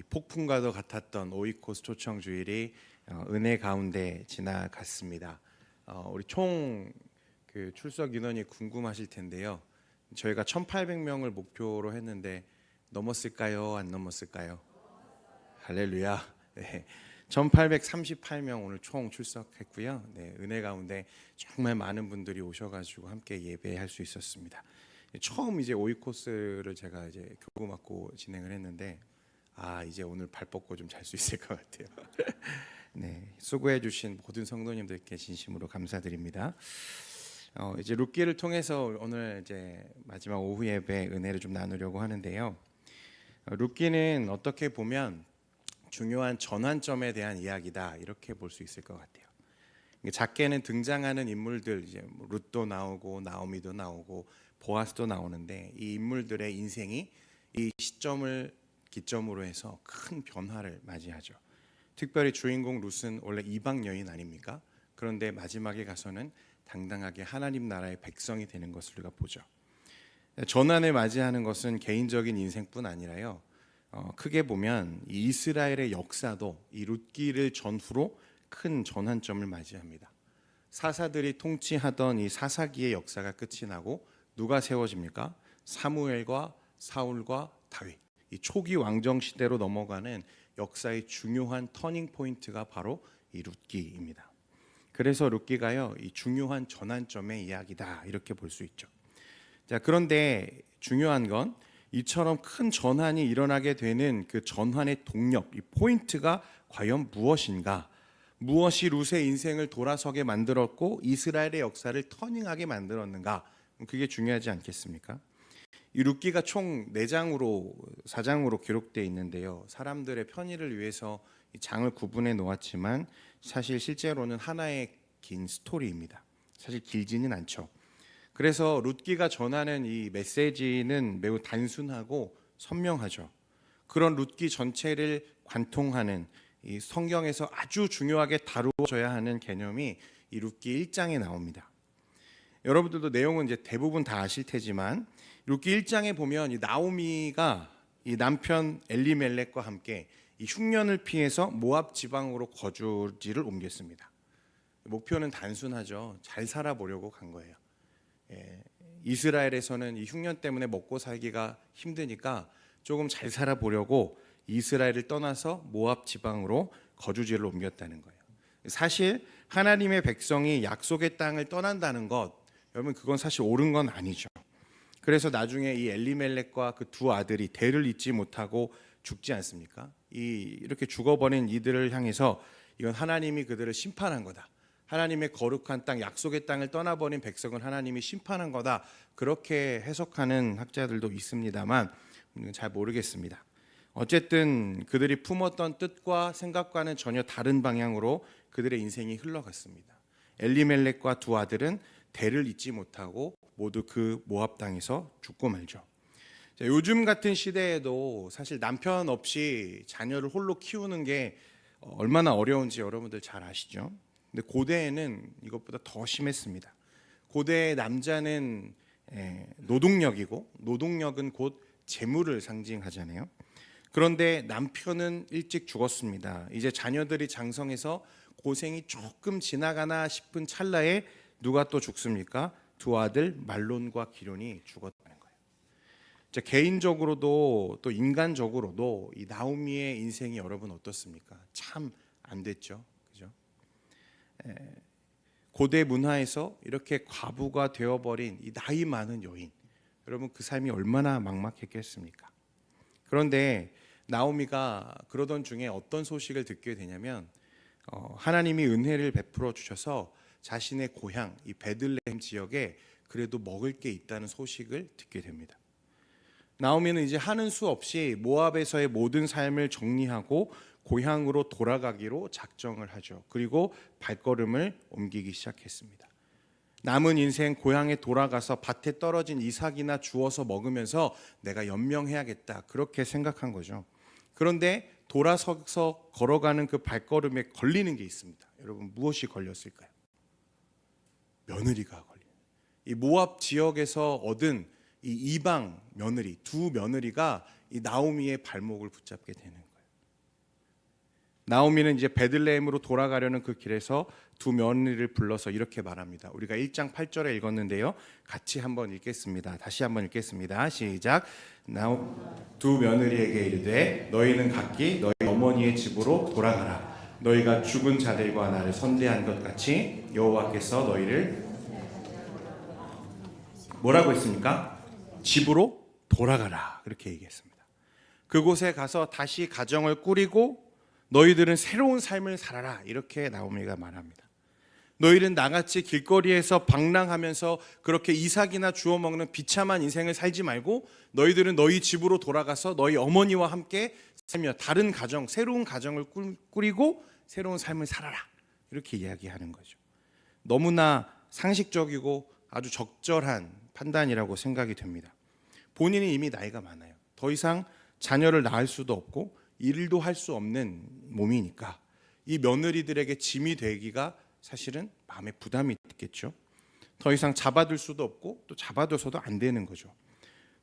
이 폭풍과도 같았던 오이코스 초청 주일이 은혜 가운데 지나갔습니다. 우리 총 그 출석 인원이 궁금하실 텐데요. 저희가 1,800명을 목표로 했는데 넘었을까요? 안 넘었을까요? 할렐루야. 네. 1,838명 오늘 총 출석했고요. 네, 은혜 가운데 정말 많은 분들이 오셔가지고 함께 예배할 수 있었습니다. 처음 이제 오이코스를 제가 이제 교구 맡고 진행을 했는데 이제 오늘 발 뻗고 좀 잘 수 있을 것 같아요. 네, 수고해주신 모든 성도님들께 진심으로 감사드립니다. 이제 룻기를 통해서 오늘 이제 마지막 오후 예배 은혜를 좀 나누려고 하는데요. 룻기는 어떻게 보면 중요한 전환점에 대한 이야기다 이렇게 볼 수 있을 것 같아요. 작게는 등장하는 인물들 이제 룻도 나오고 나오미도 나오고 보아스도 나오는데 이 인물들의 인생이 이 시점을 기점으로 해서 큰 변화를 맞이하죠. 특별히 주인공 룻은 원래 이방 여인 아닙니까? 그런데 마지막에 가서는 당당하게 하나님 나라의 백성이 되는 것을 우리가 보죠. 전환을 맞이하는 것은 개인적인 인생뿐 아니라요. 크게 보면 이 이스라엘의 역사도 이 룻기를 전후로 큰 전환점을 맞이합니다. 사사들이 통치하던 이 사사기의 역사가 끝이 나고 누가 세워집니까? 사무엘과 사울과 다윗. 이 초기 왕정 시대로 넘어가는 역사의 중요한 터닝 포인트가 바로 이 룻기입니다. 그래서 룻기가요, 이 중요한 전환점의 이야기다 이렇게 볼 수 있죠. 자, 그런데 중요한 건 이처럼 큰 전환이 일어나게 되는 그 전환의 동력, 이 포인트가 과연 무엇인가? 무엇이 룻의 인생을 돌아서게 만들었고 이스라엘의 역사를 터닝하게 만들었는가? 그게 중요하지 않겠습니까? 이 룻기가 총 4장으로 기록되어 있는데요. 사람들의 편의를 위해서 이 장을 구분해 놓았지만 사실 실제로는 하나의 긴 스토리입니다. 사실 길지는 않죠. 그래서 룻기가 전하는 이 메시지는 매우 단순하고 선명하죠. 그런 룻기 전체를 관통하는 이 성경에서 아주 중요하게 다루어져야 하는 개념이 이 룻기 1장에 나옵니다. 여러분들도 내용은 이제 대부분 다 아실 테지만 룻기 1장에 보면 이 나오미가 이 남편 엘리멜렉과 함께 이 흉년을 피해서 모압 지방으로 거주지를 옮겼습니다. 목표는 단순하죠. 잘 살아보려고 간 거예요. 이스라엘에서는 이 흉년 때문에 먹고 살기가 힘드니까 조금 잘 살아보려고 이스라엘을 떠나서 모압 지방으로 거주지를 옮겼다는 거예요. 사실 하나님의 백성이 약속의 땅을 떠난다는 것, 여러분 그건 사실 옳은 건 아니죠. 그래서 나중에 이 엘리멜렉과 그 두 아들이 대를 잇지 못하고 죽지 않습니까? 이렇게 죽어버린 이들을 향해서 이건 하나님이 그들을 심판한 거다. 하나님의 거룩한 땅, 약속의 땅을 떠나버린 백성을 하나님이 심판한 거다. 그렇게 해석하는 학자들도 있습니다만 잘 모르겠습니다. 어쨌든 그들이 품었던 뜻과 생각과는 전혀 다른 방향으로 그들의 인생이 흘러갔습니다. 엘리멜렉과 두 아들은 대를 잇지 못하고 모두 그 모압 땅에서 죽고 말죠. 자, 요즘 같은 시대에도 사실 남편 없이 자녀를 홀로 키우는 게 얼마나 어려운지 여러분들 잘 아시죠? 근데 고대에는 이것보다 더 심했습니다. 고대의 남자는 노동력이고 노동력은 곧 재물을 상징하잖아요. 그런데 남편은 일찍 죽었습니다. 이제 자녀들이 장성해서 고생이 조금 지나가나 싶은 찰나에 누가 또 죽습니까? 두 아들 말론과 기럝이 죽었다는 거예요. 자, 개인적으로도 또 인간적으로도 이 나오미의 인생이 여러분 어떻습니까? 참 안 됐죠. 그죠? 고대 문화에서 이렇게 과부가 되어버린 이 나이 많은 여인, 여러분 그 삶이 얼마나 막막했겠습니까? 그런데 나오미가 그러던 중에 어떤 소식을 듣게 되냐면 하나님이 은혜를 베풀어 주셔서 자신의 고향 이 베들레헴 지역에 그래도 먹을 게 있다는 소식을 듣게 됩니다. 나오미는 이제 하는 수 없이 모압에서의 모든 삶을 정리하고 고향으로 돌아가기로 작정을 하죠. 그리고 발걸음을 옮기기 시작했습니다. 남은 인생 고향에 돌아가서 밭에 떨어진 이삭이나 주워서 먹으면서 내가 연명해야겠다 그렇게 생각한 거죠. 그런데 돌아서서 걸어가는 그 발걸음에 걸리는 게 있습니다. 여러분 무엇이 걸렸을까요? 며느리가 걸린. 이 모압 지역에서 얻은 이 이방 며느리 두 며느리가 이 나오미의 발목을 붙잡게 되는 거예요. 나오미는 이제 베들레헴으로 돌아가려는 그 길에서 두 며느리를 불러서 이렇게 말합니다. 우리가 1장 8절에 읽었는데요. 같이 한번 읽겠습니다. 다시 한번 읽겠습니다. 시작. 두 며느리에게 이르되 너희는 각기 너희 어머니의 집으로 돌아가라. 너희가 죽은 자들과 나를 선대한 것 같이 여호와께서 너희를 뭐라고 했습니까? 집으로 돌아가라. 그렇게 얘기했습니다. 그곳에 가서 다시 가정을 꾸리고 너희들은 새로운 삶을 살아라. 이렇게 나오미가 말합니다. 너희는 나같이 길거리에서 방랑하면서 그렇게 이삭이나 주워 먹는 비참한 인생을 살지 말고 너희들은 너희 집으로 돌아가서 너희 어머니와 함께 살며 다른 가정, 새로운 가정을 꾸리고 새로운 삶을 살아라. 이렇게 이야기하는 거죠. 너무나 상식적이고 아주 적절한 판단이라고 생각이 됩니다. 본인이 이미 나이가 많아요. 더 이상 자녀를 낳을 수도 없고 일도 할 수 없는 몸이니까 이 며느리들에게 짐이 되기가 사실은 마음에 부담이 있겠죠. 더 이상 잡아둘 수도 없고 또 잡아둬서도 안 되는 거죠.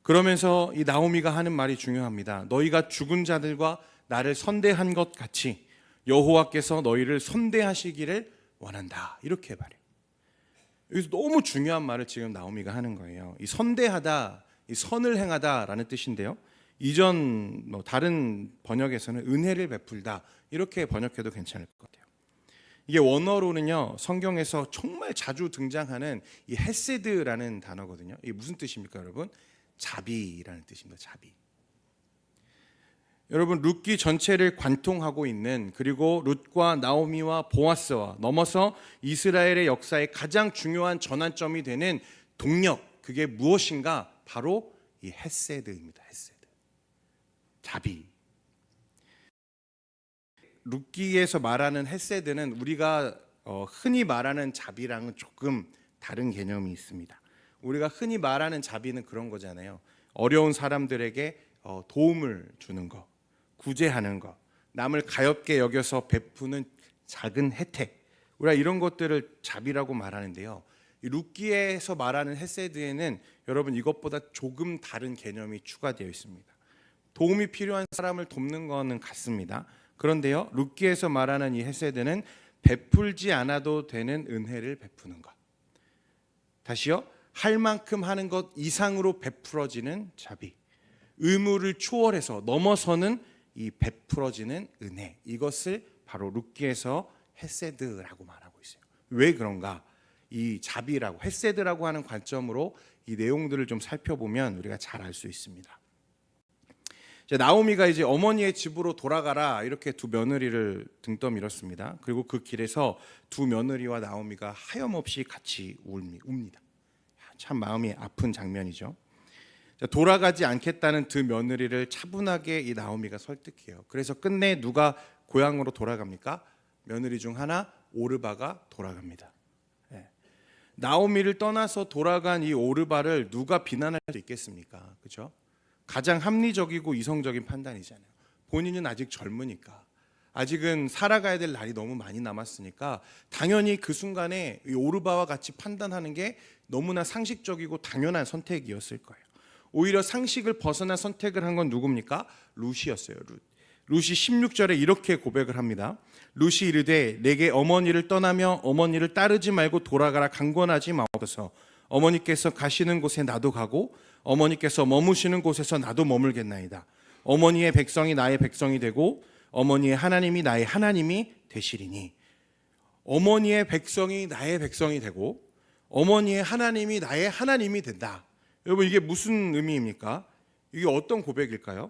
그러면서 이 나오미가 하는 말이 중요합니다. 너희가 죽은 자들과 나를 선대한 것 같이 여호와께서 너희를 선대하시기를 원한다. 이렇게 말해요. 여기서 너무 중요한 말을 지금 나오미가 하는 거예요. 이 선대하다, 이 선을 행하다라는 뜻인데요. 이전 다른 번역에서는 은혜를 베풀다 이렇게 번역해도 괜찮을 것 같아요. 이게 원어로는요, 성경에서 정말 자주 등장하는 이 헤세드라는 단어거든요. 이게 무슨 뜻입니까, 여러분? 자비라는 뜻입니다. 자비. 여러분, 룻기 전체를 관통하고 있는, 그리고 룻과 나오미와 보아스와 넘어서 이스라엘의 역사의 가장 중요한 전환점이 되는 동력, 그게 무엇인가? 바로 이 헤세드입니다. 헤세드. 자비. 룻기에서 말하는 헤세드는 우리가 흔히 말하는 자비랑은 조금 다른 개념이 있습니다. 우리가 흔히 말하는 자비는 그런 거잖아요. 어려운 사람들에게 도움을 주는 것, 구제하는 것, 남을 가엾게 여겨서 베푸는 작은 혜택, 우리가 이런 것들을 자비라고 말하는데요. 룻기에서 말하는 헤세드에는 여러분 이것보다 조금 다른 개념이 추가되어 있습니다. 도움이 필요한 사람을 돕는 것은 같습니다. 그런데요, 룻기에서 말하는 이 헤세드는 베풀지 않아도 되는 은혜를 베푸는 것. 다시요, 할 만큼 하는 것 이상으로 베풀어지는 자비. 의무를 초월해서 넘어서는 이 베풀어지는 은혜. 이것을 바로 룻기에서 헤세드라고 말하고 있어요. 왜 그런가? 이 자비라고, 헤세드라고 하는 관점으로 이 내용들을 좀 살펴보면 우리가 잘 알 수 있습니다. 나오미가 이제 어머니의 집으로 돌아가라 이렇게 두 며느리를 등 떠밀었습니다. 그리고 그 길에서 두 며느리와 나오미가 하염없이 같이 웁니다. 참 마음이 아픈 장면이죠. 돌아가지 않겠다는 두 며느리를 차분하게 이 나오미가 설득해요. 그래서 끝내 누가 고향으로 돌아갑니까? 며느리 중 하나 오르바가 돌아갑니다. 나오미를 떠나서 돌아간 이 오르바를 누가 비난할 수 있겠습니까? 그렇죠? 가장 합리적이고 이성적인 판단이잖아요. 본인은 아직 젊으니까, 아직은 살아가야 될 날이 너무 많이 남았으니까 당연히 그 순간에 이 오르바와 같이 판단하는 게 너무나 상식적이고 당연한 선택이었을 거예요. 오히려 상식을 벗어난 선택을 한 건 누굽니까? 룻이었어요. 룻이 16절에 이렇게 고백을 합니다. 룻이 이르되 내게 어머니를 떠나며 어머니를 따르지 말고 돌아가라 강권하지 마옵소서. 어머니께서 가시는 곳에 나도 가고 어머니께서 머무시는 곳에서 나도 머물겠나이다. 어머니의 백성이 나의 백성이 되고 어머니의 하나님이 나의 하나님이 되시리니. 어머니의 백성이 나의 백성이 되고 어머니의 하나님이 나의 하나님이 된다. 여러분, 이게 무슨 의미입니까? 이게 어떤 고백일까요?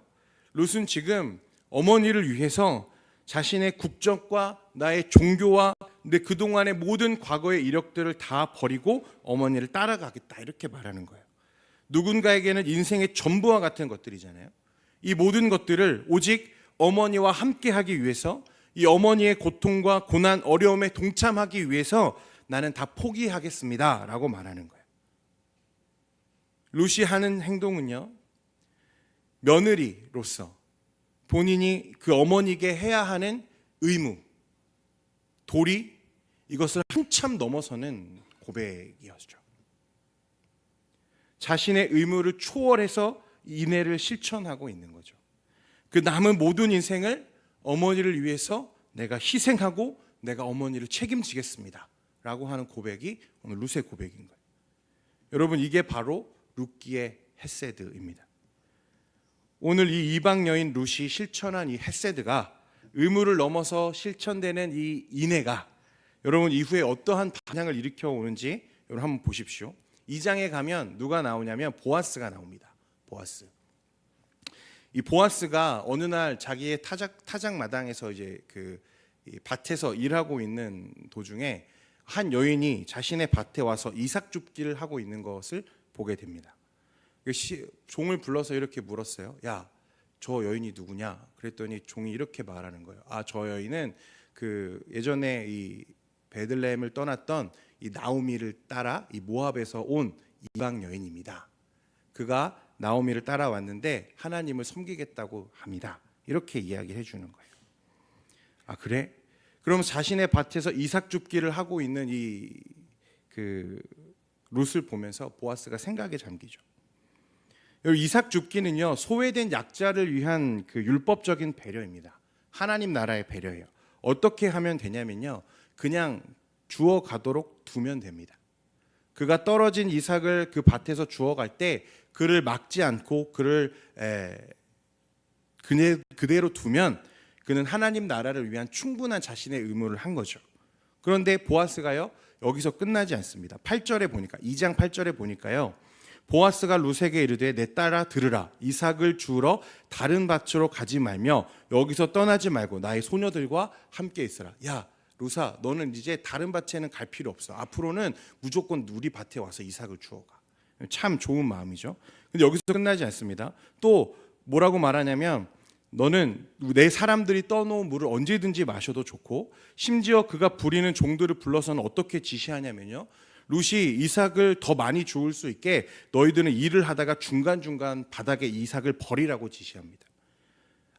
룻은 지금 어머니를 위해서 자신의 국적과 나의 종교와 내 그동안의 모든 과거의 이력들을 다 버리고 어머니를 따라가겠다 이렇게 말하는 거예요. 누군가에게는 인생의 전부와 같은 것들이잖아요. 이 모든 것들을 오직 어머니와 함께 하기 위해서, 이 어머니의 고통과 고난, 어려움에 동참하기 위해서 나는 다 포기하겠습니다 라고 말하는 거예요. 룻이 하는 행동은요, 며느리로서 본인이 그 어머니에게 해야 하는 의무, 도리, 이것을 한참 넘어서는 고백이었죠. 자신의 의무를 초월해서 인애를 실천하고 있는 거죠. 그 남은 모든 인생을 어머니를 위해서 내가 희생하고 내가 어머니를 책임지겠습니다 라고 하는 고백이 오늘 룻의 고백인 거예요. 여러분, 이게 바로 룻기의 헤세드입니다. 오늘 이 이방 여인 룻이 실천한 이 헤세드가, 의무를 넘어서 실천되는 이 인애가 여러분 이후에 어떠한 반향을 일으켜 오는지 여러분 한번 보십시오. 2장에 가면 누가 나오냐면 보아스가 나옵니다. 보아스. 이 보아스가 어느 날 자기의 타작 마당에서 이제 이 밭에서 일하고 있는 도중에 한 여인이 자신의 밭에 와서 이삭 줍기를 하고 있는 것을 보게 됩니다. 종을 불러서 이렇게 물었어요. 야, 저 여인이 누구냐? 그랬더니 종이 이렇게 말하는 거예요. 아, 저 여인은 예전에 이 베들레헴을 떠났던 이 나오미를 따라 이 모압에서 온 이방 여인입니다. 그가 나오미를 따라왔는데 하나님을 섬기겠다고 합니다. 이렇게 이야기해 주는 거예요. 아, 그래? 그럼 자신의 밭에서 이삭 줍기를 하고 있는 이 룻을 보면서 보아스가 생각에 잠기죠. 이삭 줍기는요, 소외된 약자를 위한 율법적인 배려입니다. 하나님 나라의 배려예요. 어떻게 하면 되냐면요, 그냥 주워 가도록 두면 됩니다. 그가 떨어진 이삭을 그 밭에서 주워갈 때 그를 막지 않고 그를 그대로 두면 그는 하나님 나라를 위한 충분한 자신의 의무를 한 거죠. 그런데 보아스가요, 여기서 끝나지 않습니다. 8절에 보니까, 2장 8절에 보니까요, 보아스가 룻에게 이르되 내 딸아 들으라, 이삭을 주우러 다른 밭으로 가지 말며 여기서 떠나지 말고 나의 소녀들과 함께 있으라. 야, 룻아, 너는 이제 다른 밭에는 갈 필요 없어. 앞으로는 무조건 우리 밭에 와서 이삭을 주워가. 참 좋은 마음이죠. 근데 여기서 끝나지 않습니다. 또 뭐라고 말하냐면, 너는 내 사람들이 떠놓은 물을 언제든지 마셔도 좋고, 심지어 그가 부리는 종들을 불러서는 어떻게 지시하냐면요, 룻이 이삭을 더 많이 주울 수 있게 너희들은 일을 하다가 중간중간 바닥에 이삭을 버리라고 지시합니다.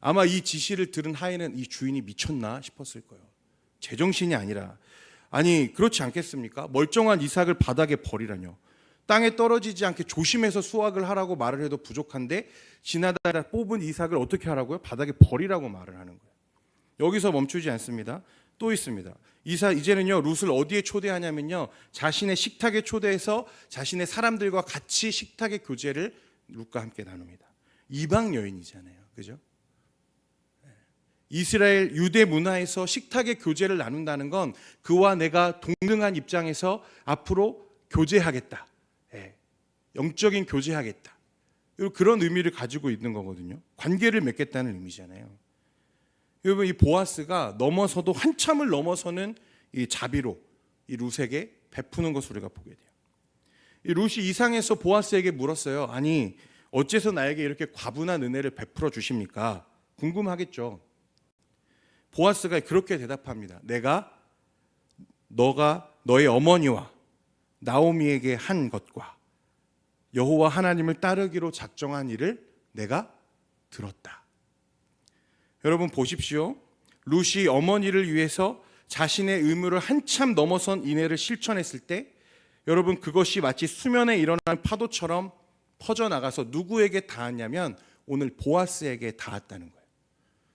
아마 이 지시를 들은 하인은 이 주인이 미쳤나 싶었을 거예요. 제정신이 아니라. 아니, 그렇지 않겠습니까? 멀쩡한 이삭을 바닥에 버리라뇨. 땅에 떨어지지 않게 조심해서 수확을 하라고 말을 해도 부족한데 지나다가 뽑은 이삭을 어떻게 하라고요? 바닥에 버리라고 말을 하는 거예요. 여기서 멈추지 않습니다. 또 있습니다. 이제는요, 룻을 어디에 초대하냐면요, 자신의 식탁에 초대해서 자신의 사람들과 같이 식탁의 교제를 룻과 함께 나눕니다. 이방 여인이잖아요, 그죠? 이스라엘 유대 문화에서 식탁의 교제를 나눈다는 건 그와 내가 동등한 입장에서 앞으로 교제하겠다, 영적인 교제하겠다, 그런 의미를 가지고 있는 거거든요. 관계를 맺겠다는 의미잖아요. 여러분, 이 보아스가 넘어서도 한참을 넘어서는 이 자비로 이 룻에게 베푸는 것을 우리가 보게 돼요. 이 룻이 이상해서 보아스에게 물었어요. 아니, 어째서 나에게 이렇게 과분한 은혜를 베풀어 주십니까? 궁금하겠죠. 보아스가 그렇게 대답합니다. 너가 너의 어머니와 나오미에게 한 것과 여호와 하나님을 따르기로 작정한 일을 내가 들었다. 여러분 보십시오. 룻이 어머니를 위해서 자신의 의무를 한참 넘어선 인애를 실천했을 때, 여러분 그것이 마치 수면에 일어난 파도처럼 퍼져나가서 누구에게 닿았냐면 오늘 보아스에게 닿았다는 거예요.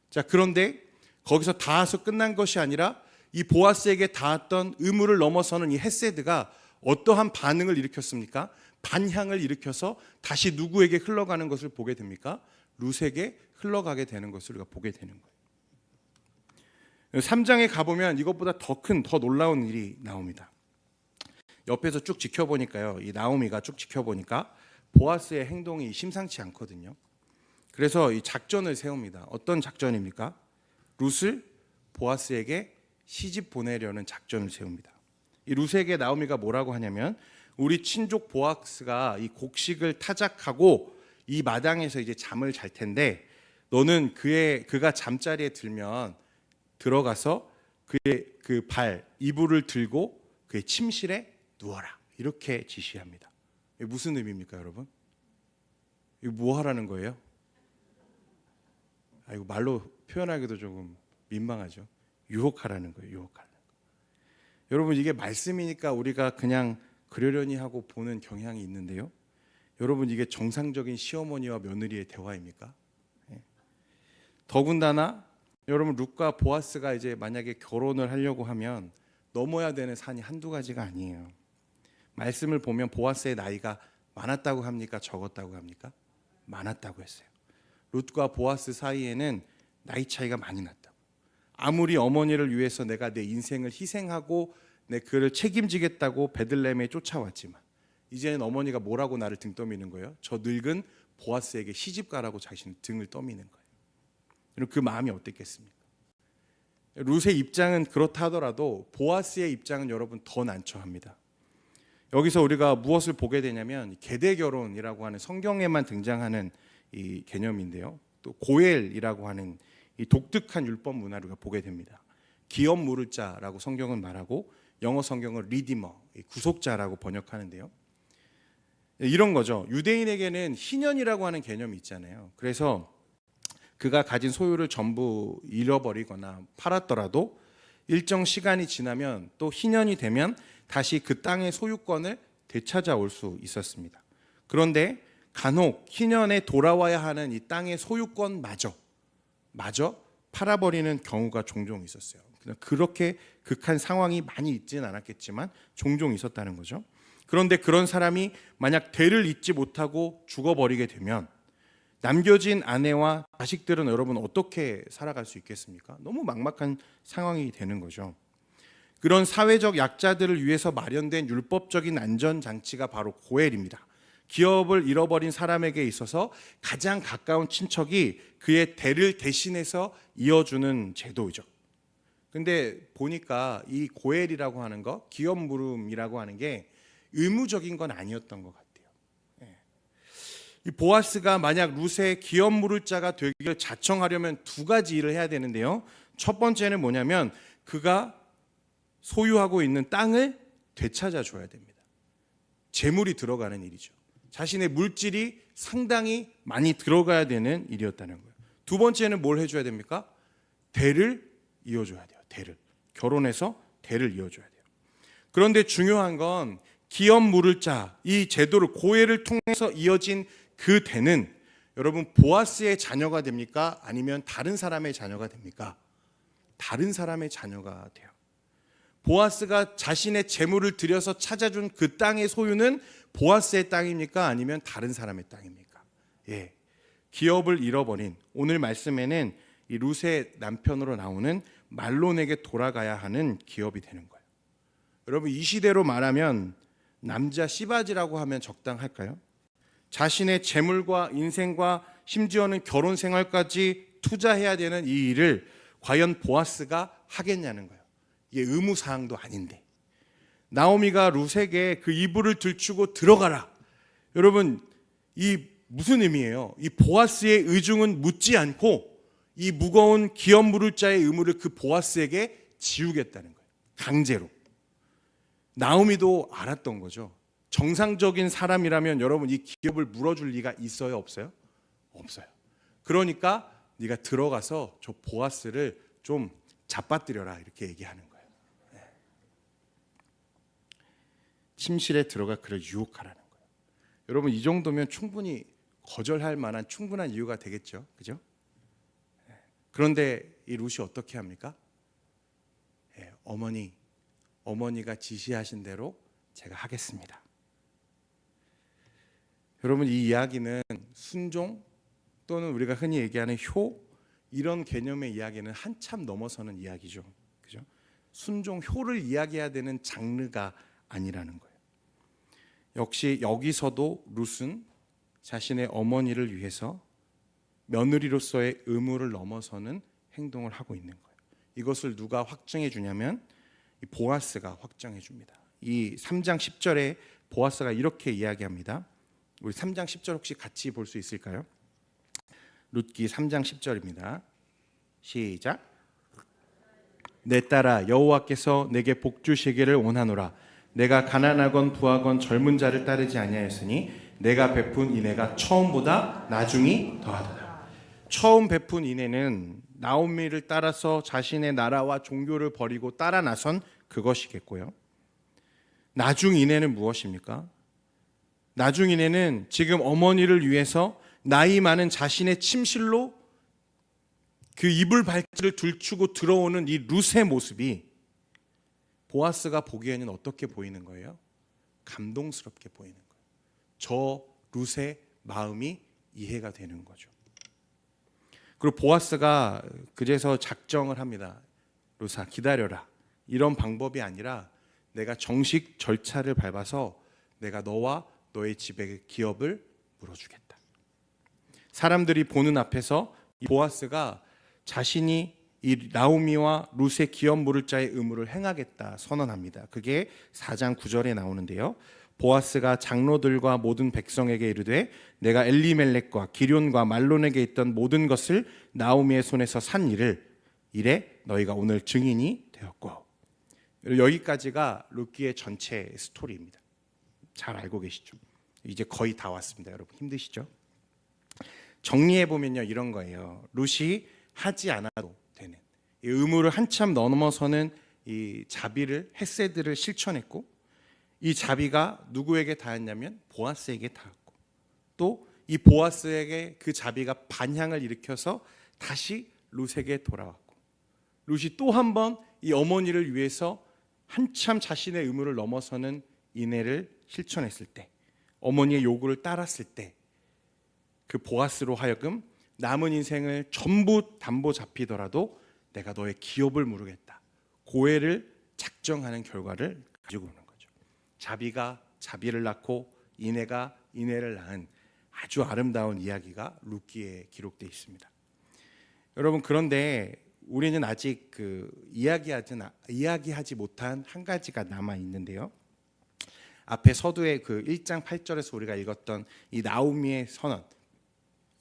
자, 그런데 거기서 닿아서 끝난 것이 아니라 이 보아스에게 닿았던 의무를 넘어서는 이 헤세드가 어떠한 반응을 일으켰습니까? 반향을 일으켜서 다시 누구에게 흘러가는 것을 보게 됩니까? 룻에게 흘러가게 되는 것을 우리가 보게 되는 거예요. 3장에 가보면 이것보다 더 놀라운 일이 나옵니다. 옆에서 쭉 지켜보니까요, 이 나오미가 쭉 지켜보니까 보아스의 행동이 심상치 않거든요. 그래서 이 작전을 세웁니다. 어떤 작전입니까? 룻을 보아스에게 시집 보내려는 작전을 세웁니다. 이 룻에게 나오미가 뭐라고 하냐면, 우리 친족 보아스가 이 곡식을 타작하고 이 마당에서 이제 잠을 잘 텐데, 너는 그가 잠자리에 들면 들어가서 그의 이불을 들고 그의 침실에 누워라. 이렇게 지시합니다. 이게 무슨 의미입니까, 여러분? 이거 뭐 하라는 거예요? 이거 말로 표현하기도 조금 민망하죠. 유혹하라는 거예요. 유혹하라는 거. 여러분, 이게 말씀이니까 우리가 그냥 그러려니 하고 보는 경향이 있는데요, 여러분 이게 정상적인 시어머니와 며느리의 대화입니까? 더군다나 여러분 룻과 보아스가 이제 만약에 결혼을 하려고 하면 넘어야 되는 산이 한두 가지가 아니에요. 말씀을 보면 보아스의 나이가 많았다고 합니까? 적었다고 합니까? 많았다고 했어요. 룻과 보아스 사이에는 나이 차이가 많이 났다고. 아무리 어머니를 위해서 내가 내 인생을 희생하고 내 그를 책임지겠다고 베들레헴에 쫓아왔지만 이제는 어머니가 뭐라고 나를 등 떠미는 거예요? 저 늙은 보아스에게 시집가라고 자신 등을 떠미는 거예요. 여러분 그 마음이 어땠겠습니까? 룻의 입장은 그렇다 하더라도 보아스의 입장은 여러분 더 난처합니다. 여기서 우리가 무엇을 보게 되냐면 계대 결혼이라고 하는 성경에만 등장하는 이 개념인데요. 또 고엘이라고 하는 이 독특한 율법 문화를 보게 됩니다. 기업 물을 자라고 성경은 말하고 영어 성경은 리디머, 구속자라고 번역하는데요. 이런 거죠. 유대인에게는 희년이라고 하는 개념이 있잖아요. 그래서 그가 가진 소유를 전부 잃어버리거나 팔았더라도 일정 시간이 지나면 또 희년이 되면 다시 그 땅의 소유권을 되찾아올 수 있었습니다. 그런데 간혹 희년에 돌아와야 하는 이 땅의 소유권마저 팔아버리는 경우가 종종 있었어요. 그렇게 극한 상황이 많이 있지는 않았겠지만 종종 있었다는 거죠. 그런데 그런 사람이 만약 대를 잇지 못하고 죽어버리게 되면 남겨진 아내와 자식들은 여러분 어떻게 살아갈 수 있겠습니까? 너무 막막한 상황이 되는 거죠. 그런 사회적 약자들을 위해서 마련된 율법적인 안전장치가 바로 고엘입니다. 기업을 잃어버린 사람에게 있어서 가장 가까운 친척이 그의 대를 대신해서 이어주는 제도죠. 근데 보니까 이 고엘이라고 하는 거, 기업 물음이라고 하는 게 의무적인 건 아니었던 것 같아요. 이 보아스가 만약 룻의 기업 물을 자가 되기를 자청하려면 두 가지 일을 해야 되는데요. 첫 번째는 뭐냐면 그가 소유하고 있는 땅을 되찾아 줘야 됩니다. 재물이 들어가는 일이죠. 자신의 물질이 상당히 많이 들어가야 되는 일이었다는 거예요. 두 번째는 뭘 해줘야 됩니까? 대를 이어줘야 돼요. 대를. 결혼해서 대를 이어줘야 돼요. 그런데 중요한 건 기업 물을 자, 이 제도를 고엘을 통해서 이어진 그 대는 여러분 보아스의 자녀가 됩니까? 아니면 다른 사람의 자녀가 됩니까? 다른 사람의 자녀가 돼요. 보아스가 자신의 재물을 들여서 찾아준 그 땅의 소유는 보아스의 땅입니까? 아니면 다른 사람의 땅입니까? 예. 기업을 잃어버린 오늘 말씀에는 이 룻의 남편으로 나오는 말론에게 돌아가야 하는 기업이 되는 거예요. 여러분 이 시대로 말하면 남자 씨바지라고 하면 적당할까요? 자신의 재물과 인생과 심지어는 결혼 생활까지 투자해야 되는 이 일을 과연 보아스가 하겠냐는 거예요. 이게 의무사항도 아닌데 나오미가 룻에게 그 이불을 들추고 들어가라. 여러분 이 무슨 의미예요? 이 보아스의 의중은 묻지 않고 이 무거운 기업 물을 자의 의무를 그 보아스에게 지우겠다는 거예요. 강제로. 나오미도 알았던 거죠. 정상적인 사람이라면 여러분 이 기업을 물어줄 리가 있어요? 없어요? 없어요. 그러니까 네가 들어가서 저 보아스를 좀 잡아뜨려라 이렇게 얘기하는 거예요. 침실에 들어가 그를 유혹하라는 거예요. 여러분 이 정도면 충분히 거절할 만한 충분한 이유가 되겠죠, 그죠? 그런데 이 룻이 어떻게 합니까? 어머니가 지시하신 대로 제가 하겠습니다. 여러분 이 이야기는 순종 또는 우리가 흔히 얘기하는 효 이런 개념의 이야기는 한참 넘어서는 이야기죠, 그죠? 순종 효를 이야기해야 되는 장르가 아니라는 거예요. 역시 여기서도 룻은 자신의 어머니를 위해서 며느리로서의 의무를 넘어서는 행동을 하고 있는 거예요. 이것을 누가 확증해 주냐면 이 보아스가 확정해 줍니다. 이 3장 10절에 보아스가 이렇게 이야기합니다. 우리 3장 10절 혹시 같이 볼 수 있을까요? 룻기 3장 10절입니다. 시작. 내 딸아 여호와께서 내게 복 주시기를 원하노라. 내가 가난하건 부하건 젊은 자를 따르지 아니하였으니 내가 베푼 인애가 처음보다 나중이 더하도다. 처음 베푼 인애는 나오미를 따라서 자신의 나라와 종교를 버리고 따라 나선 그것이겠고요. 나중 인애는 무엇입니까? 나중 인애는 지금 어머니를 위해서 나이 많은 자신의 침실로 그 이불 발길을 들추고 들어오는 이 룻의 모습이 보아스가 보기에는 어떻게 보이는 거예요? 감동스럽게 보이는 거예요. 저 룻의 마음이 이해가 되는 거죠. 그리고 보아스가 그제서 작정을 합니다. 룻아, 기다려라. 이런 방법이 아니라 내가 정식 절차를 밟아서 내가 너와 너의 집의 기업을 물어주겠다. 사람들이 보는 앞에서 이 보아스가 자신이 이 나오미와 룻의 기업 물을 자의 의무를 행하겠다 선언합니다. 그게 4장 9절에 나오는데요. 보아스가 장로들과 모든 백성에게 이르되 내가 엘리멜렉과 기럨과 말론에게 있던 모든 것을 나오미의 손에서 산 일에 너희가 오늘 증인이 되었고. 여기까지가 룻기의 전체 스토리입니다. 잘 알고 계시죠? 이제 거의 다 왔습니다. 여러분 힘드시죠? 정리해 보면요, 이런 거예요. 룻이 하지 않아도 되는 이 의무를 한참 넘어서는 이 자비를, 헤세드를 실천했고, 이 자비가 누구에게 닿았냐면 보아스에게 닿았고, 또 이 보아스에게 그 자비가 반향을 일으켜서 다시 룻에게 돌아왔고, 룻이 또 한 번 이 어머니를 위해서 한참 자신의 의무를 넘어서는 인애를 실천했을 때, 어머니의 요구를 따랐을 때, 그 보아스로 하여금 남은 인생을 전부 담보 잡히더라도 내가 너의 기업을 물으겠다, 고해를 작정하는 결과를 가지고 오는 거죠. 자비가 자비를 낳고 인애가 인애를 낳은 아주 아름다운 이야기가 룻기에 기록되어 있습니다. 여러분, 그런데 우리는 아직 이야기하지 못한 한 가지가 남아 있는데요. 앞에 서두에 그 1장 8절에서 우리가 읽었던 이 나오미의 선언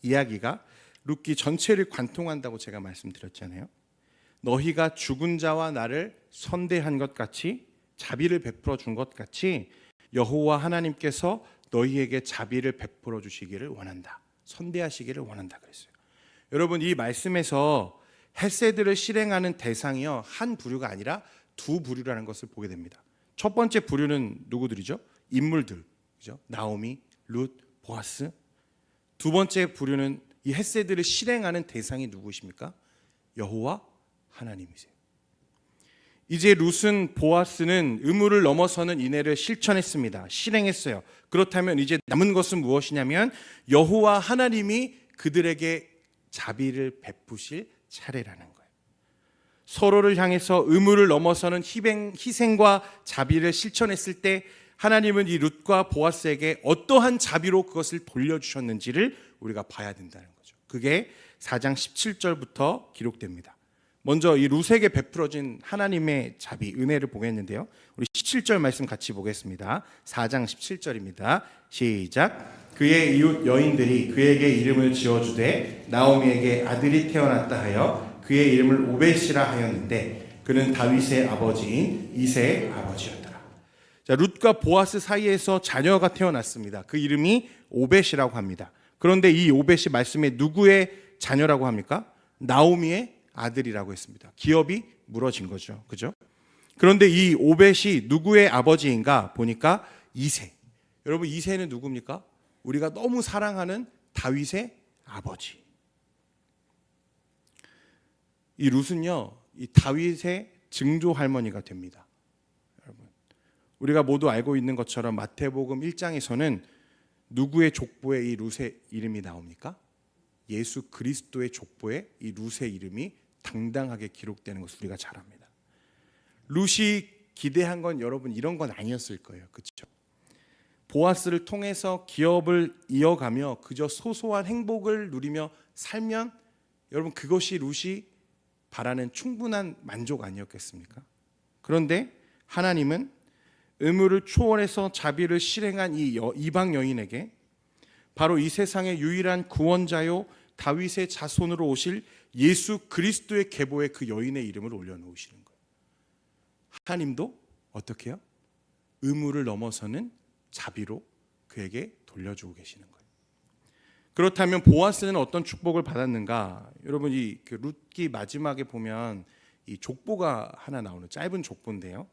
이야기가 룻기 전체를 관통한다고 제가 말씀드렸잖아요. 너희가 죽은 자와 나를 선대한 것 같이, 자비를 베풀어 준 것 같이 여호와 하나님께서 너희에게 자비를 베풀어 주시기를 원한다, 선대하시기를 원한다 그랬어요. 여러분, 이 말씀에서 헤세드를 실행하는 대상이요, 한 부류가 아니라 두 부류라는 것을 보게 됩니다. 첫 번째 부류는 누구들이죠? 인물들, 그죠? 나오미, 룻, 보아스. 두 번째 부류는 이 헤세드를 실행하는 대상이 누구십니까? 여호와 하나님이세요. 이제 룻은 보아스는 의무를 넘어서는 인애를 실천했습니다. 실행했어요. 그렇다면 이제 남은 것은 무엇이냐면 여호와 하나님이 그들에게 자비를 베푸실 차례라는 거예요. 서로를 향해서 의무를 넘어서는 희생과 자비를 실천했을 때 하나님은 이 룻과 보아스에게 어떠한 자비로 그것을 돌려주셨는지를 우리가 봐야 된다는 거죠. 그게 4장 17절부터 기록됩니다. 먼저 이 룻에게 베풀어진 하나님의 자비, 은혜를 보겠는데요. 우리 17절 말씀 같이 보겠습니다. 4장 17절입니다. 시작. 그의 이웃 여인들이 그에게 이름을 지어주되 나오미에게 아들이 태어났다 하여 그의 이름을 오벳이라 하였는데 그는 다윗의 아버지인 이새의 아버지였더라. 자, 룻과 보아스 사이에서 자녀가 태어났습니다. 그 이름이 오벳이라고 합니다. 그런데 이 오벳이 말씀에 누구의 자녀라고 합니까? 나오미의 아들이라고 했습니다. 기업이 무너진 거죠. 그죠? 그런데 이 오벳이 누구의 아버지인가 보니까 이새. 여러분, 이새는 누굽니까? 우리가 너무 사랑하는 다윗의 아버지. 이 룻은요, 이 다윗의 증조 할머니가 됩니다. 여러분, 우리가 모두 알고 있는 것처럼 마태복음 1장에서는 누구의 족보에 이 룻의 이름이 나옵니까? 예수 그리스도의 족보에 이 룻의 이름이 당당하게 기록되는 것을 우리가 잘 압니다. 룻이 기대한 건 여러분 이런 건 아니었을 거예요. 그렇죠? 보아스를 통해서 기업을 이어가며 그저 소소한 행복을 누리며 살면 여러분 그것이 룻이 바라는 충분한 만족 아니었겠습니까? 그런데 하나님은 의무를 초월해서 자비를 실행한 이 이방 여인에게 바로 이 세상의 유일한 구원자요 다윗의 자손으로 오실 예수 그리스도의 계보에 그 여인의 이름을 올려놓으시는 거예요. 하나님도 어떻게 해요? 의무를 넘어서는 자비로 그에게 돌려주고 계시는 거예요. 그렇다면 보아스는 어떤 축복을 받았는가? 여러분, 이 룻기 마지막에 보면 이 족보가 하나 나오는 짧은 족보인데요.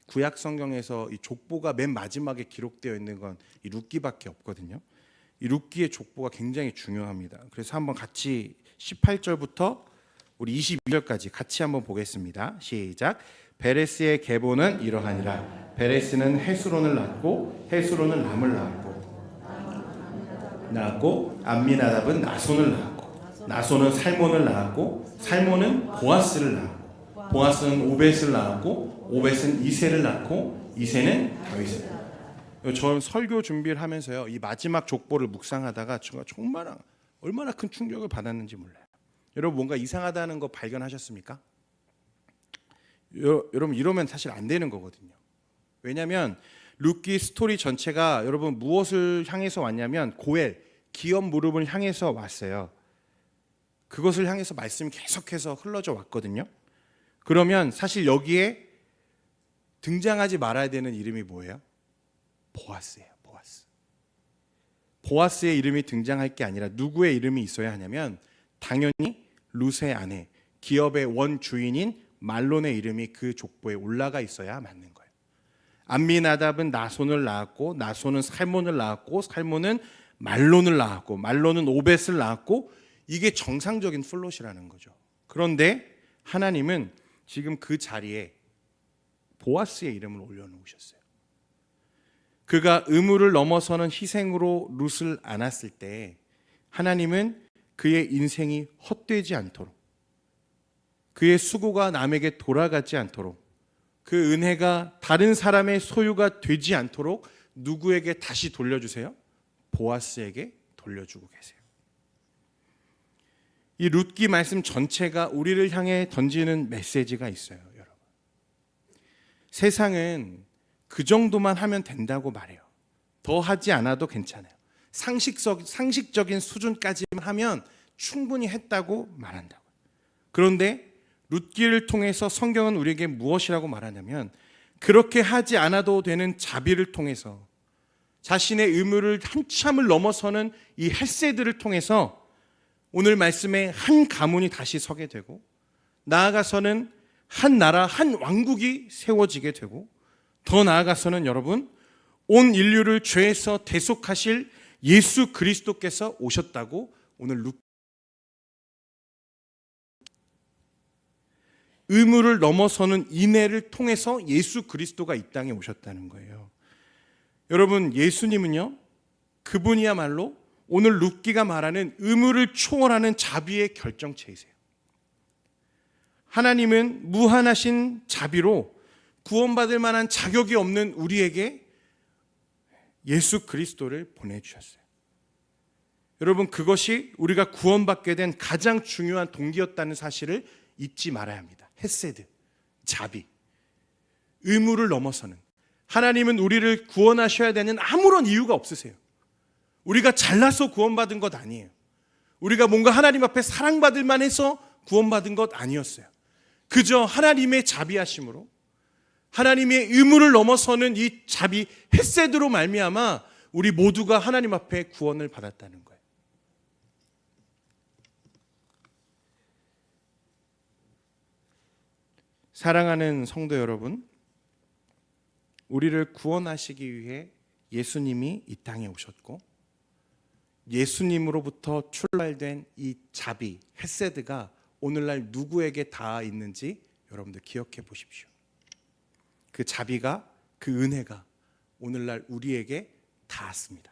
구약 성경에서 이 족보가 맨 마지막에 기록되어 있는 건 이 룻기밖에 없거든요. 이 룻기의 족보가 굉장히 중요합니다. 그래서 한번 같이 18절부터 우리 22절까지 같이 한번 보겠습니다. 시작. 베레스의 계보는 이러하니라. 베레스는 헤스론을 낳고 헤스론은 람을 낳았고 암미나답은 나손을 낳았고 나손은 살몬을 낳았고 살몬은 보아스를 낳았고 보아스는 오벳을 낳았고 오벳은 이새를 낳고 이새는 다윗을 낳았고. 저는 설교 준비를 하면서요, 이 마지막 족보를 묵상하다가 제가 정말 얼마나 큰 충격을 받았는지 몰라요. 여러분, 뭔가 이상하다는 거 발견하셨습니까? 여러분, 이러면 사실 안 되는 거거든요. 왜냐하면 룻기 스토리 전체가 여러분 무엇을 향해서 왔냐면 고엘, 기업 무릎을 향해서 왔어요. 그것을 향해서 말씀이 계속해서 흘러져 왔거든요. 그러면 사실 여기에 등장하지 말아야 되는 이름이 뭐예요? 보아스예요. 보아스의 이름이 등장할 게 아니라 누구의 이름이 있어야 하냐면 당연히 룻의 아내, 기업의 원주인인 말론의 이름이 그 족보에 올라가 있어야 맞는 거예요. 암미나답은 나손을 낳았고 나손은 살몬을 낳았고 살몬은 말론을 낳았고 말론은 오벳을 낳았고, 이게 정상적인 플롯이라는 거죠. 그런데 하나님은 지금 그 자리에 보아스의 이름을 올려놓으셨어요. 그가 의무를 넘어서는 희생으로 룻을 안았을 때 하나님은 그의 인생이 헛되지 않도록, 그의 수고가 남에게 돌아가지 않도록, 그 은혜가 다른 사람의 소유가 되지 않도록 누구에게 다시 돌려주세요? 보아스에게 돌려주고 계세요. 이 룻기 말씀 전체가 우리를 향해 던지는 메시지가 있어요, 여러분. 세상은 그 정도만 하면 된다고 말해요. 더 하지 않아도 괜찮아요. 상식적인 수준까지만 하면 충분히 했다고 말한다고. 그런데 룻기를 통해서 성경은 우리에게 무엇이라고 말하냐면, 그렇게 하지 않아도 되는 자비를 통해서 자신의 의무를 한참을 넘어서는 이 헬세드를 통해서 오늘 말씀에 한 가문이 다시 서게 되고, 나아가서는 한 나라, 한 왕국이 세워지게 되고, 더 나아가서는 여러분, 온 인류를 죄에서 대속하실 예수 그리스도께서 오셨다고 오늘 의무를 넘어서는 인애를 통해서 예수 그리스도가 이 땅에 오셨다는 거예요. 여러분, 예수님은요, 그분이야말로 오늘 룻기가 말하는 의무를 초월하는 자비의 결정체이세요. 하나님은 무한하신 자비로 구원받을 만한 자격이 없는 우리에게 예수 그리스도를 보내주셨어요. 여러분, 그것이 우리가 구원받게 된 가장 중요한 동기였다는 사실을 잊지 말아야 합니다. 헤세드, 자비, 의무를 넘어서는. 하나님은 우리를 구원하셔야 되는 아무런 이유가 없으세요. 우리가 잘나서 구원받은 것 아니에요. 우리가 뭔가 하나님 앞에 사랑받을 만해서 구원받은 것 아니었어요. 그저 하나님의 자비하심으로, 하나님의 의무를 넘어서는 이 자비, 헤세드로 말미암아 우리 모두가 하나님 앞에 구원을 받았다는 거예요. 사랑하는 성도 여러분, 우리를 구원하시기 위해 예수님이 이 땅에 오셨고, 예수님으로부터 출발된 이 자비, 헤세드가 오늘날 누구에게 닿아 있는지 여러분들 기억해 보십시오. 그 자비가, 그 은혜가 오늘날 우리에게 닿았습니다.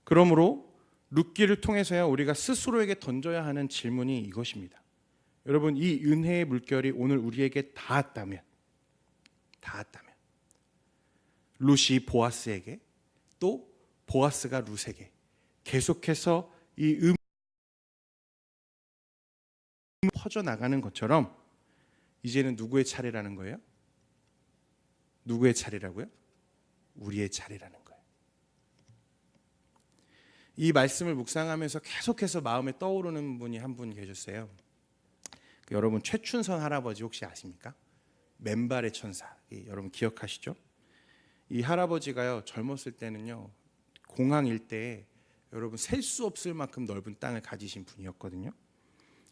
그러므로 룻기를 통해서야 우리가 스스로에게 던져야 하는 질문이 이것입니다. 여러분, 이 은혜의 물결이 오늘 우리에게 닿았다면 룻이 보아스에게, 또 보아스가 룻에게 계속해서 이 퍼져나가는 것처럼 이제는 누구의 차례라는 거예요? 누구의 차례라고요? 우리의 차례라는 거예요. 이 말씀을 묵상하면서 계속해서 마음에 떠오르는 분이 한 분 계셨어요. 여러분, 최춘선 할아버지 혹시 아십니까? 맨발의 천사, 여러분 기억하시죠? 이 할아버지가요, 젊었을 때는요, 공항 일대에 여러분 셀 수 없을 만큼 넓은 땅을 가지신 분이었거든요.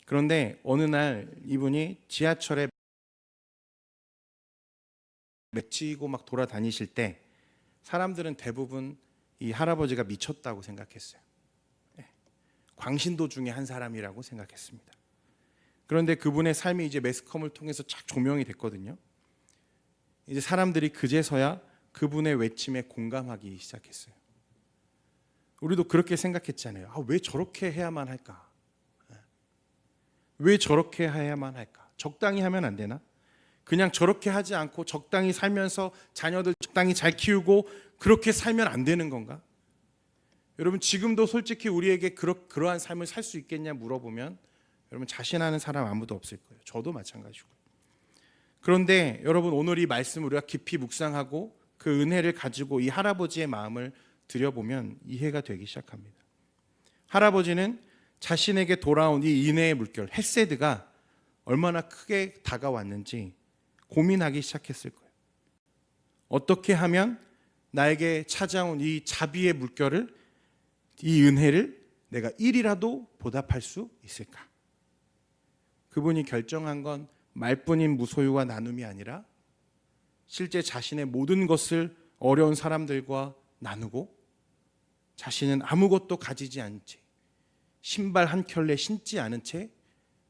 그런데 어느 날 이분이 지하철에 맺히고 막 돌아다니실 때 사람들은 대부분 이 할아버지가 미쳤다고 생각했어요. 광신도 중에 한 사람이라고 생각했습니다. 그런데 그분의 삶이 이제 매스컴을 통해서 착 조명이 됐거든요. 이제 사람들이 그제서야 그분의 외침에 공감하기 시작했어요. 우리도 그렇게 생각했잖아요. 왜 저렇게 해야만 할까? 왜 저렇게 해야만 할까? 적당히 하면 안 되나? 그냥 저렇게 하지 않고 적당히 살면서 자녀들 적당히 잘 키우고 그렇게 살면 안 되는 건가? 여러분, 지금도 솔직히 우리에게 그러한 삶을 살 수 있겠냐 물어보면 여러분 자신하는 사람 아무도 없을 거예요. 저도 마찬가지고요. 그런데 여러분, 오늘 이 말씀을 우리가 깊이 묵상하고 그 은혜를 가지고 이 할아버지의 마음을 들여보면 이해가 되기 시작합니다. 할아버지는 자신에게 돌아온 이 인애의 물결 헤세드가 얼마나 크게 다가왔는지 고민하기 시작했을 거예요. 어떻게 하면 나에게 찾아온 이 자비의 물결을, 이 은혜를 내가 일이라도 보답할 수 있을까? 그분이 결정한 건 말뿐인 무소유와 나눔이 아니라 실제 자신의 모든 것을 어려운 사람들과 나누고 자신은 아무것도 가지지 않은 채, 신발 한 켤레 신지 않은 채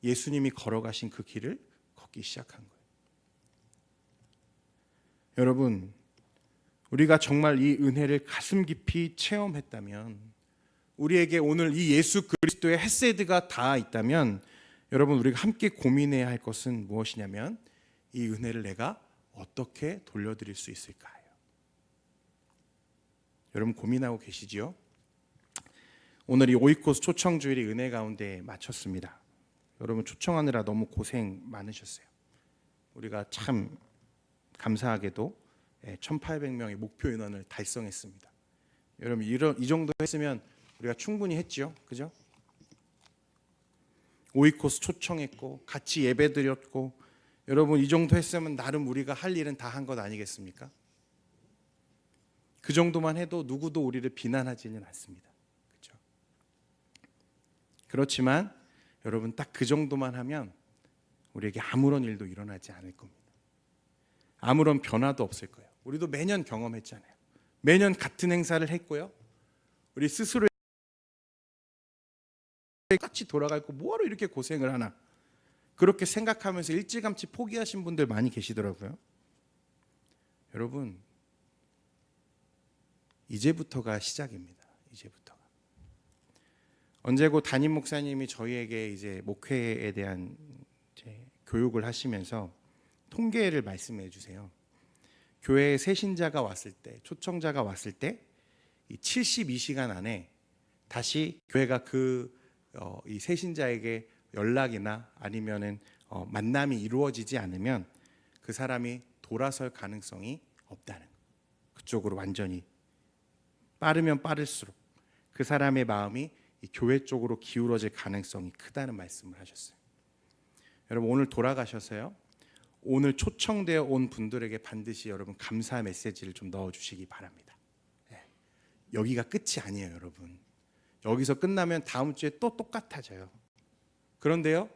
예수님이 걸어가신 그 길을 걷기 시작한 거예요. 여러분, 우리가 정말 이 은혜를 가슴 깊이 체험했다면, 우리에게 오늘 이 예수 그리스도의 헤세드가 다 있다면, 여러분, 우리가 함께 고민해야 할 것은 무엇이냐면 이 은혜를 내가 어떻게 돌려드릴 수 있을까요? 여러분 고민하고 계시지요? 오늘 이 오이코스 초청주일이 은혜 가운데 마쳤습니다. 여러분 초청하느라 너무 고생 많으셨어요. 우리가 참 감사하게도 1,800명의 목표 인원을 달성했습니다. 여러분 이 정도 했으면 우리가 충분히 했죠, 그죠? 오이코스 초청했고 같이 예배드렸고, 여러분 이 정도 했으면 나름 우리가 할 일은 다 한 것 아니겠습니까? 그 정도만 해도 누구도 우리를 비난하지는 않습니다. 그렇죠? 그렇지만 여러분 딱 그 정도만 하면 우리에게 아무런 일도 일어나지 않을 겁니다. 아무런 변화도 없을 거예요. 우리도 매년 경험했잖아요. 매년 같은 행사를 했고요. 우리 스스로 같이 돌아갈 거 뭐하러 이렇게 고생을 하나, 그렇게 생각하면서 일찌감치 포기하신 분들 많이 계시더라고요. 여러분 이제부터가 시작입니다. 이제부터가. 언제고 담임 목사님이 저희에게 이제 목회에 대한 이제 교육을 하시면서 통계를 말씀해 주세요. 교회에 새 신자가 왔을 때, 초청자가 왔을 때 이 72시간 안에 다시 교회가 이 새 신자에게 연락이나 아니면은 만남이 이루어지지 않으면 그 사람이 돌아설 가능성이 없다는 거예요. 그쪽으로 완전히 빠르면 빠를수록 그 사람의 마음이 이 교회 쪽으로 기울어질 가능성이 크다는 말씀을 하셨어요. 여러분 오늘 돌아가셔서요, 오늘 초청되어 온 분들에게 반드시 여러분 감사 메시지를 좀 넣어주시기 바랍니다. 여기가 끝이 아니에요, 여러분. 여기서 끝나면 다음 주에 또 똑같아져요. 그런데요,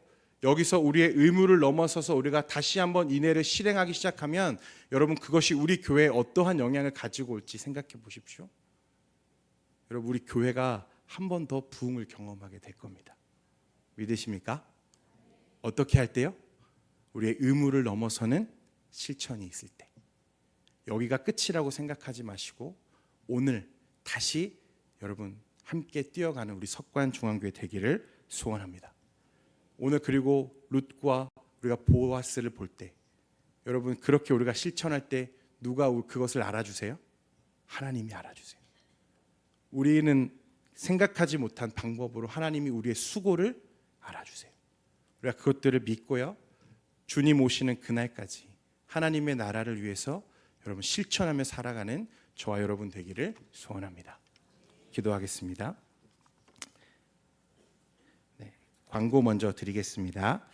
여기서 우리의 의무를 넘어서서 우리가 다시 한번 인애를 실행하기 시작하면 여러분 그것이 우리 교회에 어떠한 영향을 가지고 올지 생각해 보십시오. 여러분 우리 교회가 한 번 더 부흥을 경험하게 될 겁니다. 믿으십니까? 어떻게 할 때요? 우리의 의무를 넘어서는 실천이 있을 때. 여기가 끝이라고 생각하지 마시고 오늘 다시 여러분 함께 뛰어가는 우리 석관중앙교회 되기를 소원합니다. 오늘 그리고 룻과 우리가 보아스를 볼 때 여러분 그렇게 우리가 실천할 때 누가 그것을 알아주세요? 하나님이 알아주세요. 우리는 생각하지 못한 방법으로 하나님이 우리의 수고를 알아주세요. 우리가 그것들을 믿고요, 주님 오시는 그날까지 하나님의 나라를 위해서 여러분 실천하며 살아가는 저와 여러분 되기를 소원합니다. 기도하겠습니다. 네, 광고 먼저 드리겠습니다.